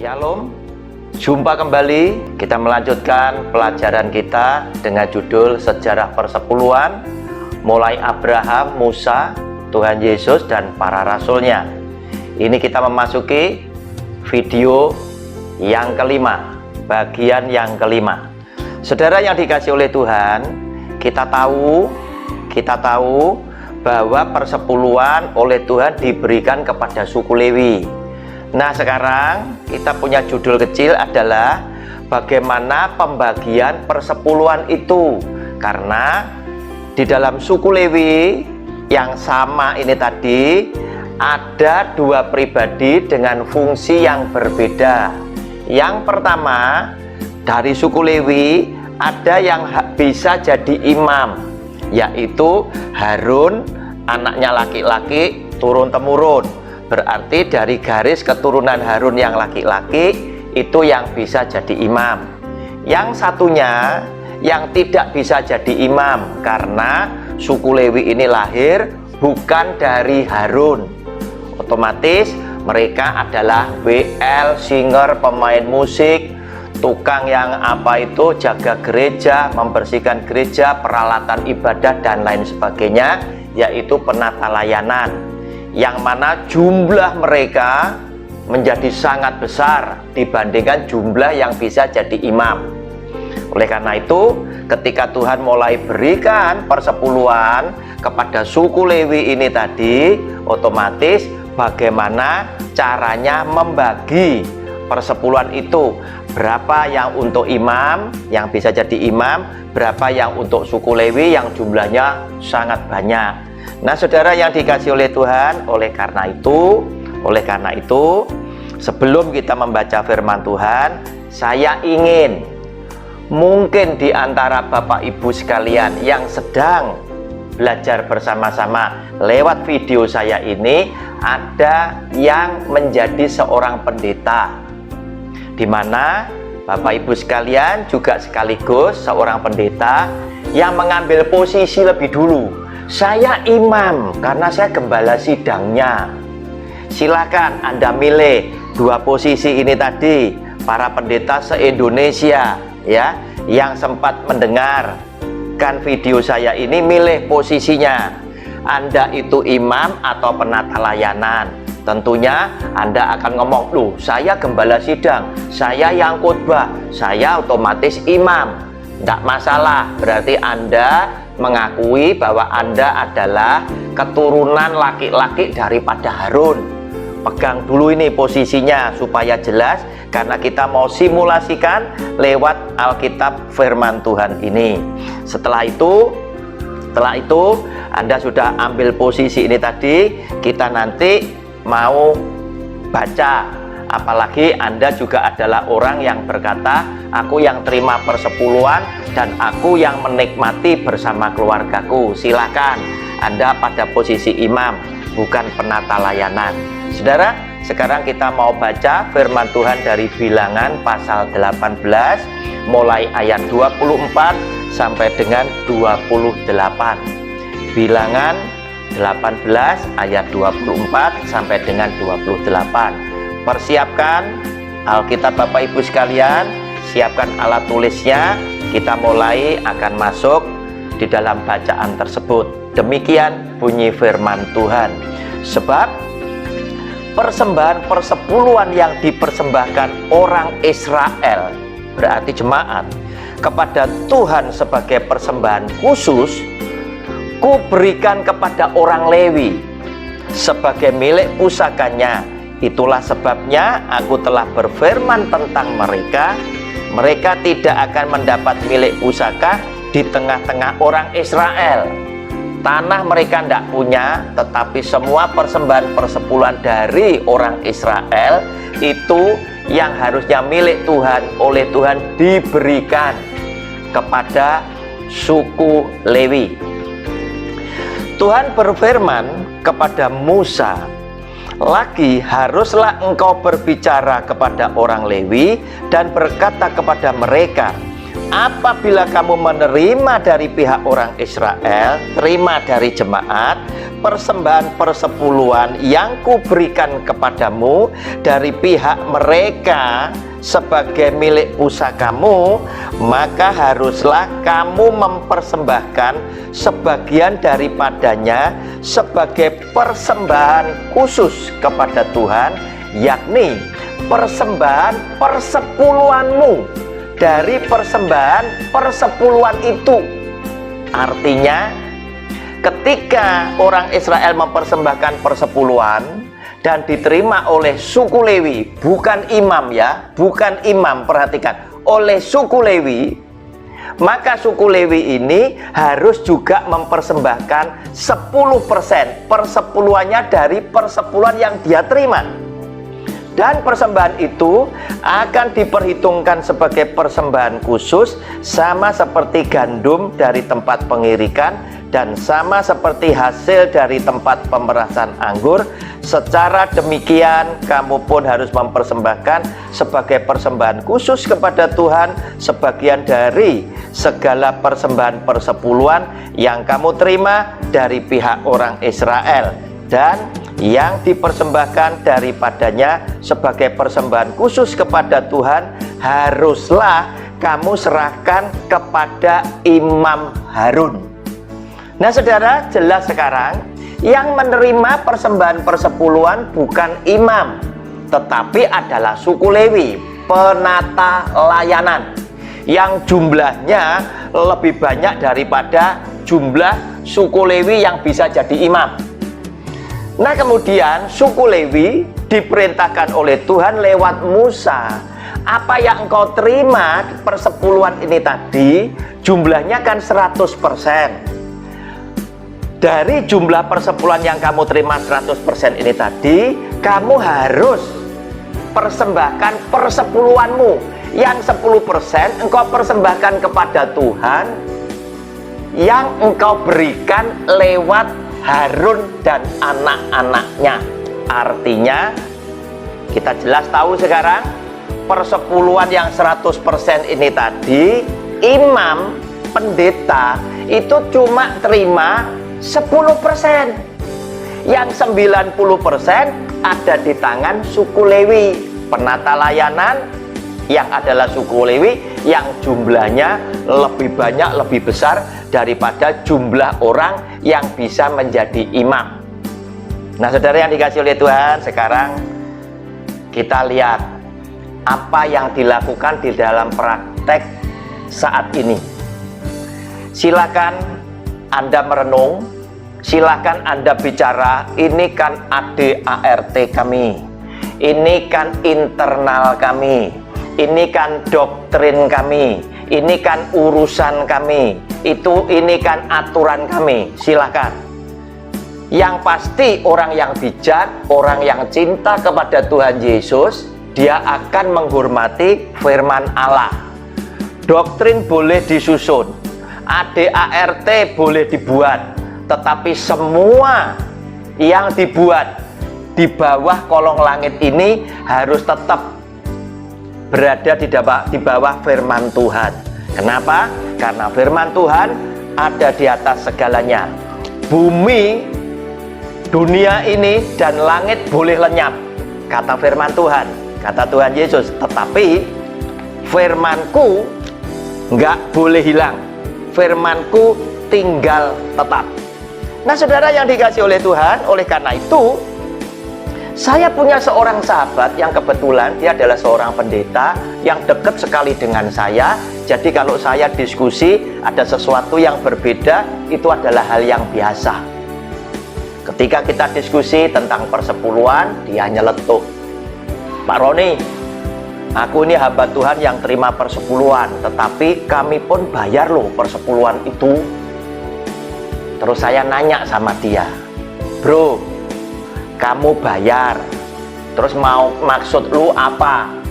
Shalom, jumpa kembali. Kita melanjutkan pelajaran kita dengan judul Sejarah Persepuluhan, mulai Abraham, Musa, Tuhan Yesus, dan para rasulnya. Ini kita memasuki video yang kelima, bagian yang kelima. Saudara yang dikasih oleh Tuhan, kita tahu bahwa persepuluhan oleh Tuhan diberikan kepada suku Lewi. Nah, sekarang kita punya judul kecil adalah bagaimana pembagian persepuluhan itu. Karena di dalam suku Lewi yang sama ini tadi ada dua pribadi dengan fungsi yang berbeda. Yang pertama, dari suku Lewi ada yang bisa jadi imam, yaitu Harun, anaknya laki-laki turun-temurun. Berarti dari garis keturunan Harun yang laki-laki itu yang bisa jadi imam. Yang satunya yang tidak bisa jadi imam karena suku Lewi ini lahir bukan dari Harun. Otomatis mereka adalah WL, singer, pemain musik, tukang yang jaga gereja, membersihkan gereja, peralatan ibadah dan lain sebagainya, yaitu penata layanan. Yang mana jumlah mereka menjadi sangat besar dibandingkan jumlah yang bisa jadi imam. Oleh karena itu, ketika Tuhan mulai berikan persepuluhan kepada suku Lewi ini tadi, otomatis bagaimana caranya membagi persepuluhan itu. Berapa yang untuk imam, yang bisa jadi imam, berapa yang untuk suku Lewi yang jumlahnya sangat banyak. Nah, saudara yang dikasih oleh Tuhan, oleh karena itu, sebelum kita membaca firman Tuhan, saya ingin mungkin di antara Bapak Ibu sekalian yang sedang belajar bersama-sama lewat video saya ini, ada yang menjadi seorang pendeta, di mana Bapak Ibu sekalian juga sekaligus seorang pendeta yang mengambil posisi lebih dulu. Saya imam karena saya gembala sidangnya. Silakan Anda milih dua posisi ini tadi. Para pendeta se-Indonesia ya, yang sempat mendengarkan video saya ini, milih posisinya. Anda itu imam atau penata layanan. Tentunya Anda akan ngomong, loh, saya gembala sidang, saya yang khotbah, saya otomatis imam. Tidak masalah, berarti Anda mengakui bahwa Anda adalah keturunan laki-laki daripada Harun. Pegang dulu ini posisinya supaya jelas, karena kita mau simulasikan lewat Alkitab firman Tuhan ini. Setelah itu Anda sudah ambil posisi ini tadi, kita nanti mau baca. Apalagi Anda juga adalah orang yang berkata, aku yang terima persepuluhan dan aku yang menikmati bersama keluargaku. Silakan Anda pada posisi imam, bukan penata layanan. Saudara, sekarang kita mau baca firman Tuhan dari Bilangan pasal 18 mulai ayat 24 sampai dengan 28. Bilangan 18 ayat 24 sampai dengan 28. Persiapkan Alkitab Bapak Ibu sekalian, siapkan alat tulisnya. Kita mulai akan masuk di dalam bacaan tersebut. Demikian bunyi firman Tuhan. Sebab persembahan persepuluhan yang dipersembahkan orang Israel, berarti jemaat, kepada Tuhan sebagai persembahan khusus, ku berikan kepada orang Lewi sebagai milik pusakanya. Itulah sebabnya aku telah berfirman tentang mereka. Mereka tidak akan mendapat milik pusaka di tengah-tengah orang Israel. Tanah mereka tidak punya, tetapi semua persembahan persepuluhan dari orang Israel itu yang harusnya milik Tuhan, oleh Tuhan diberikan kepada suku Lewi. Tuhan berfirman kepada Musa, lagi haruslah engkau berbicara kepada orang Lewi dan berkata kepada mereka, apabila kamu menerima dari pihak orang Israel, terima dari jemaat, persembahan persepuluhan yang kuberikan kepadamu dari pihak mereka sebagai milik pusakamu, maka haruslah kamu mempersembahkan sebagian daripadanya sebagai persembahan khusus kepada Tuhan, yakni persembahan persepuluhanmu dari persembahan persepuluhan itu. Artinya, ketika orang Israel mempersembahkan persepuluhan dan diterima oleh suku Lewi, bukan imam ya, bukan imam, perhatikan, oleh suku Lewi, maka suku Lewi ini harus juga mempersembahkan 10% persepuluhannya dari persepuluhan yang dia terima. Dan persembahan itu akan diperhitungkan sebagai persembahan khusus, sama seperti gandum dari tempat pengirikan dan sama seperti hasil dari tempat pemerasan anggur. Secara demikian kamu pun harus mempersembahkan sebagai persembahan khusus kepada Tuhan sebagian dari segala persembahan persepuluhan yang kamu terima dari pihak orang Israel, dan yang dipersembahkan daripadanya sebagai persembahan khusus kepada Tuhan haruslah kamu serahkan kepada Imam Harun. Nah saudara, jelas sekarang yang menerima persembahan persepuluhan bukan imam, tetapi adalah suku Lewi, penata layanan, yang jumlahnya lebih banyak daripada jumlah suku Lewi yang bisa jadi imam. Nah kemudian suku Lewi diperintahkan oleh Tuhan lewat Musa, apa yang engkau terima persepuluhan ini tadi jumlahnya kan 100%. Dari jumlah persepuluhan yang kamu terima 100% ini tadi, kamu harus persembahkan persepuluhanmu. Yang 10% engkau persembahkan kepada Tuhan, yang engkau berikan lewat Harun dan anak-anaknya. Artinya kita jelas tahu sekarang persepuluhan yang 100% ini tadi, imam, pendeta itu cuma terima 10%. Yang 90% ada di tangan suku Lewi, penata layanan yang adalah suku Lewi, yang jumlahnya lebih banyak, lebih besar daripada jumlah orang yang bisa menjadi imam. Nah saudara yang dikasih oleh Tuhan, sekarang kita lihat apa yang dilakukan di dalam praktek saat ini. Silakan Anda merenung, silakan Anda bicara, ini kan ADART kami, ini kan internal kami, ini kan doktrin kami, ini kan urusan kami, ini kan aturan kami. Silakan. Yang pasti orang yang bijak, orang yang cinta kepada Tuhan Yesus, dia akan menghormati firman Allah. Doktrin boleh disusun, ADART boleh dibuat, tetapi semua yang dibuat di bawah kolong langit ini harus tetap berada di bawah firman Tuhan. Kenapa? Karena firman Tuhan ada di atas segalanya. Bumi, dunia ini, dan langit boleh lenyap, kata firman Tuhan, kata Tuhan Yesus, tetapi firmanku nggak boleh hilang, firmanku tinggal tetap. Nah saudara yang dikasih oleh Tuhan, oleh karena itu saya punya seorang sahabat yang kebetulan dia adalah seorang pendeta yang dekat sekali dengan saya. Jadi kalau saya diskusi ada sesuatu yang berbeda, itu adalah hal yang biasa. Ketika kita diskusi tentang persepuluhan, dia nyeletuk, Pak Roni, aku ini hamba Tuhan yang terima persepuluhan, tetapi kami pun bayar loh persepuluhan itu. Terus saya nanya sama dia, bro, kamu bayar, terus maksud lu apa?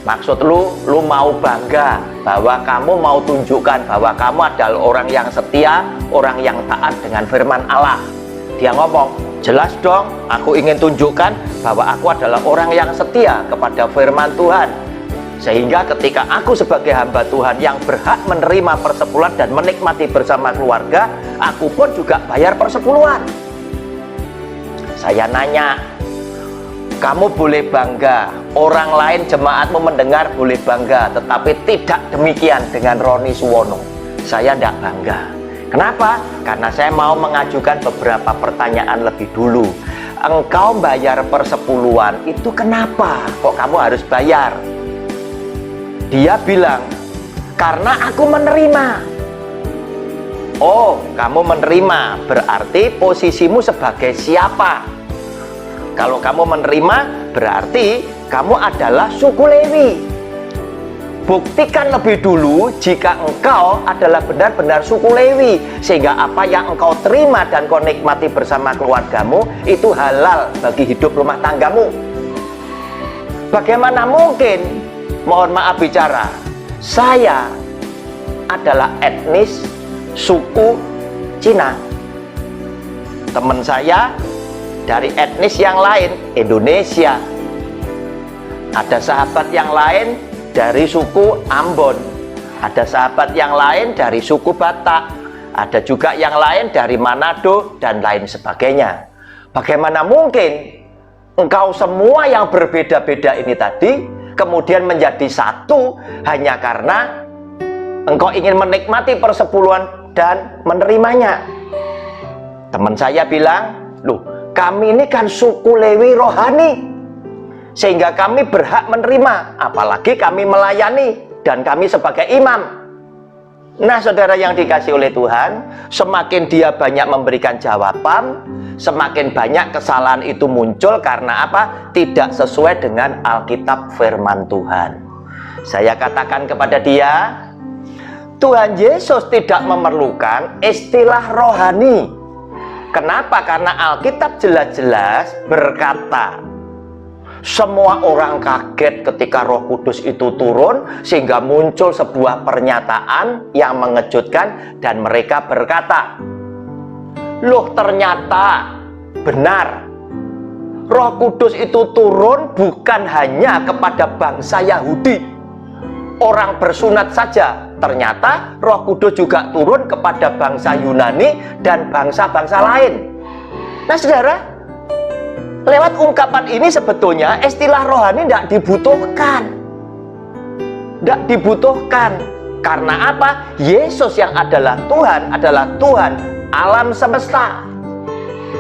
Maksud lu mau bangga bahwa kamu mau tunjukkan bahwa kamu adalah orang yang setia, orang yang taat dengan firman Allah. Dia ngomong, jelas dong, aku ingin tunjukkan bahwa aku adalah orang yang setia kepada firman Tuhan. Sehingga ketika aku sebagai hamba Tuhan yang berhak menerima persepuluhan dan menikmati bersama keluarga, aku pun juga bayar persepuluhan. Saya nanya, kamu boleh bangga, orang lain jemaatmu mendengar boleh bangga, tetapi tidak demikian dengan Roni Suwono. Saya tidak bangga. Kenapa? Karena saya mau mengajukan beberapa pertanyaan lebih dulu. Engkau bayar persepuluhan itu kenapa? Kok kamu harus bayar? Dia bilang, karena aku menerima. Oh, kamu menerima, berarti posisimu sebagai siapa? Kalau kamu menerima, berarti kamu adalah suku Lewi. Buktikan lebih dulu jika engkau adalah benar-benar suku Lewi, sehingga apa yang engkau terima dan kau nikmati bersama keluargamu itu halal bagi hidup rumah tanggamu. Bagaimana mungkin, mohon maaf bicara, saya adalah etnis suku Cina, teman saya dari etnis yang lain Indonesia, ada sahabat yang lain dari suku Ambon, ada sahabat yang lain dari suku Batak, ada juga yang lain dari Manado dan lain sebagainya. Bagaimana mungkin engkau semua yang berbeda-beda ini tadi kemudian menjadi satu hanya karena engkau ingin menikmati persepuluhan dan menerimanya? Teman saya bilang, loh, kami ini kan suku Lewi rohani, sehingga kami berhak menerima, apalagi kami melayani dan kami sebagai imam. Nah, saudara yang dikasih oleh Tuhan, semakin dia banyak memberikan jawaban, semakin banyak kesalahan itu muncul. Karena apa? Tidak sesuai dengan Alkitab firman Tuhan. Saya katakan kepada dia, Tuhan Yesus tidak memerlukan istilah rohani. Kenapa? Karena Alkitab jelas-jelas berkata, semua orang kaget ketika Roh Kudus itu turun, sehingga muncul sebuah pernyataan yang mengejutkan dan mereka berkata, loh, ternyata benar Roh Kudus itu turun bukan hanya kepada bangsa Yahudi, orang bersunat saja. Ternyata Roh Kudus juga turun kepada bangsa Yunani dan bangsa-bangsa lain. Nah, saudara, lewat ungkapan ini sebetulnya istilah rohani tidak dibutuhkan. Tidak dibutuhkan. Karena apa? Yesus yang adalah Tuhan alam semesta.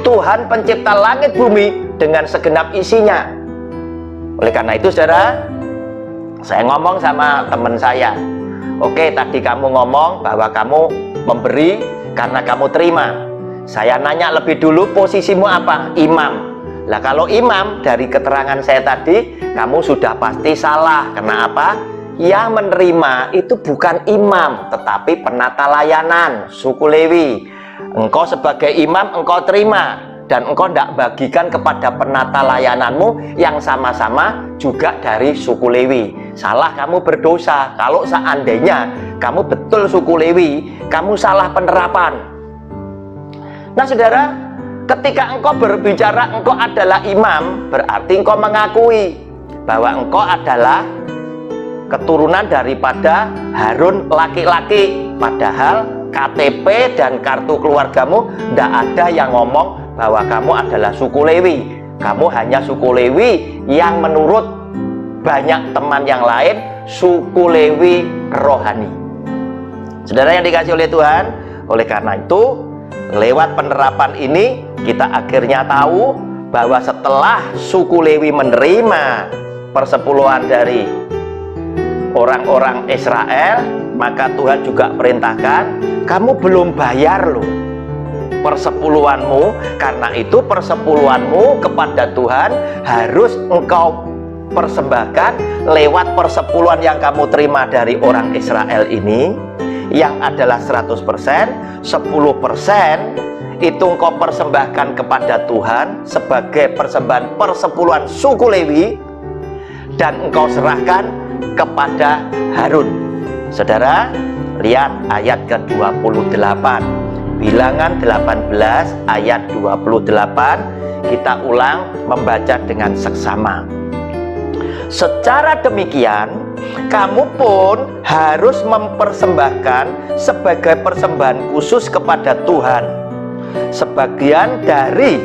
Tuhan pencipta langit bumi dengan segenap isinya. Oleh karena itu, saudara, saya ngomong sama teman saya, oke, tadi kamu ngomong bahwa kamu memberi karena kamu terima. Saya nanya lebih dulu, posisimu apa? Imam. Lah, kalau imam, dari keterangan saya tadi, kamu sudah pasti salah. Kenapa? Yang menerima itu bukan imam, tetapi penata layanan suku Lewi. Engkau sebagai imam, engkau terima, dan engkau tidak bagikan kepada penata layananmu yang sama-sama juga dari suku Lewi. Salah, kamu berdosa. Kalau seandainya kamu betul suku Lewi, kamu salah penerapan. Nah, saudara, ketika engkau berbicara engkau adalah imam, berarti engkau mengakui bahwa engkau adalah keturunan daripada Harun laki-laki. Padahal KTP dan kartu keluargamu tidak ada yang ngomong bahwa kamu adalah suku Lewi. Kamu hanya suku Lewi yang menurut banyak teman yang lain suku Lewi rohani. Saudara yang dikasih oleh Tuhan, oleh karena itu lewat penerapan ini kita akhirnya tahu bahwa setelah suku Lewi menerima persepuluhan dari orang-orang Israel, maka Tuhan juga perintahkan, kamu belum bayar loh persepuluhanmu. Karena itu persepuluhanmu kepada Tuhan harus engkau persembahkan lewat persepuluhan yang kamu terima dari orang Israel ini, yang adalah 100%, 10% itu engkau persembahkan kepada Tuhan sebagai persembahan persepuluhan suku Lewi, dan engkau serahkan kepada Harun. Saudara, lihat ayat ke-28, Bilangan 18 ayat 28. Kita ulang membaca dengan seksama. Secara demikian, kamu pun harus mempersembahkan sebagai persembahan khusus kepada Tuhan. Sebagian dari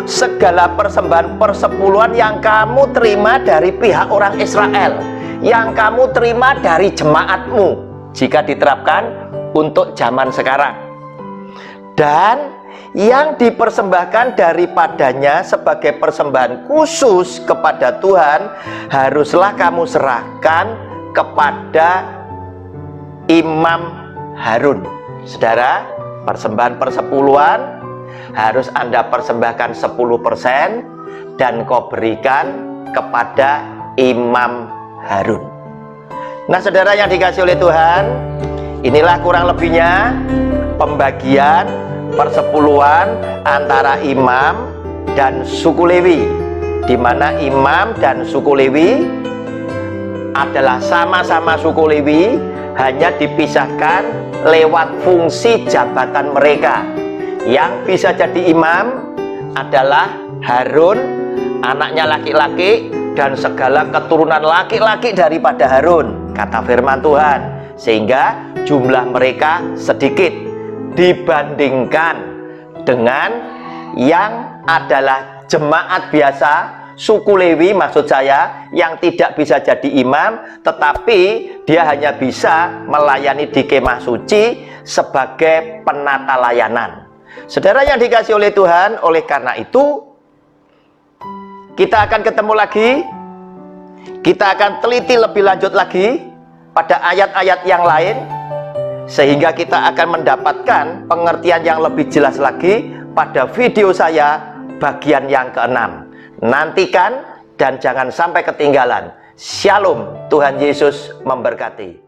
segala persembahan persepuluhan yang kamu terima dari pihak orang Israel, yang kamu terima dari jemaatmu, jika diterapkan untuk zaman sekarang. Dan yang dipersembahkan daripadanya sebagai persembahan khusus kepada Tuhan, haruslah kamu serahkan kepada Imam Harun. Saudara, persembahan persepuluhan harus Anda persembahkan 10% dan kau berikan kepada Imam Harun. Nah, saudara yang dikasih oleh Tuhan, inilah kurang lebihnya pembagian persepuluhan antara imam dan suku Lewi, di mana imam dan suku Lewi adalah sama-sama suku Lewi, hanya dipisahkan lewat fungsi jabatan mereka. Yang bisa jadi imam adalah Harun, anaknya laki-laki, dan segala keturunan laki-laki daripada Harun, kata firman Tuhan, sehingga jumlah mereka sedikit dibandingkan dengan yang adalah jemaat biasa, suku Lewi maksud saya, yang tidak bisa jadi imam, tetapi dia hanya bisa melayani di kemah suci sebagai penata layanan. Saudara yang dikasih oleh Tuhan, oleh karena itu kita akan ketemu lagi, kita akan teliti lebih lanjut lagi pada ayat-ayat yang lain, sehingga kita akan mendapatkan pengertian yang lebih jelas lagi pada video saya bagian yang ke-6. Nantikan dan jangan sampai ketinggalan. Shalom, Tuhan Yesus memberkati.